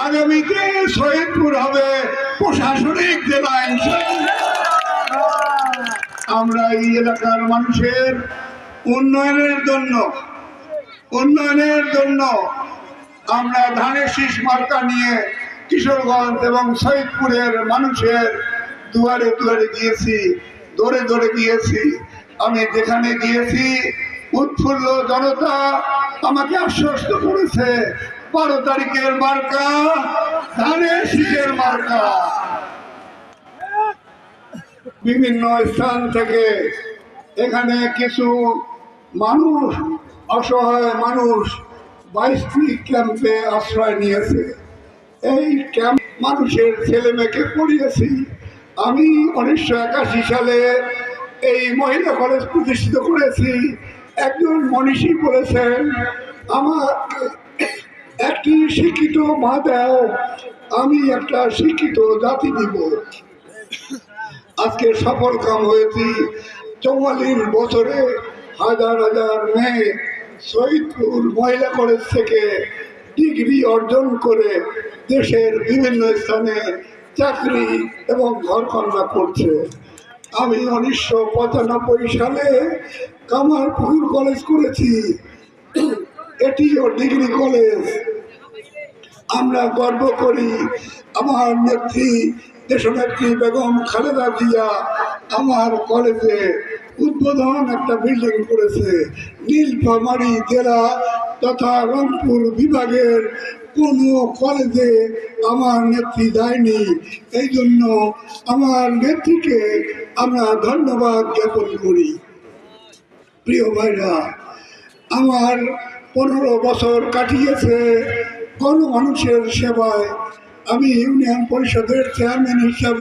আগামীতে সৈয়দপুর হবে প্রশাসনিক জেলা। আমরা এই এলাকার মানুষের উন্নয়নের জন্য আমরা ধানের শীষ মার্কা নিয়ে কিশোরগঞ্জ এবং সৈয়দপুরের মানুষের দুয়ারে দুয়ারে গিয়েছি, দৌড়ে দৌড়ে গিয়েছি। আমি যেখানে গিয়েছি উৎফুল্ল জনতা আমাকে আশ্বস্ত করেছে 12 তারিখের মার্কা ধানের শীষের মার্কা। বিভিন্ন স্থান থেকে এখানে কিছু মানুষ, অসহায় মানুষ 22টি ক্যাম্পে আশ্রয় নিয়েছে। এই ক্যাম্প মানুষের ছেলে মেয়েকে পড়িয়েছি। আমি 1981 সালে এই মহিলা কলেজ প্রতিষ্ঠিত করেছি। একজন মনীষী বলেছেন, আমাকে একটি শিক্ষিত মা দাও, আমি একটা শিক্ষিত জাতি দিব। আজকে সফল কাম হয়েছি। 44 বছরে হাজার হাজার মেয়ে সৈয়দপুর মহিলা কলেজ থেকে ডিগ্রি অর্জন করে দেশের বিভিন্ন স্থানে চাকরি এবং ঘরকন্যা করছে। আমি 1995 সালে কামারপুকুর কলেজ করেছি, এটিও ডিগ্রি কলেজ। আমরা গর্ব করি, আমার নেত্রী দেশনেত্রী বেগম খালেদা জিয়া আমার কলেজে উদ্বোধন একটা বিল্ডিং করেছে। নীলফামারী জেলা তথা রংপুর বিভাগের কোনো কলেজে আমার নেত্রী যায়নি। এই জন্য আমার নেত্রীকে আমরা ধন্যবাদ জ্ঞাপন করি। প্রিয় ভাইরা, আমার 15 বছর কাটিয়েছে গণমানুষের সেবায়। আমি ইউনিয়ন পরিষদের চেয়ারম্যান হিসাবে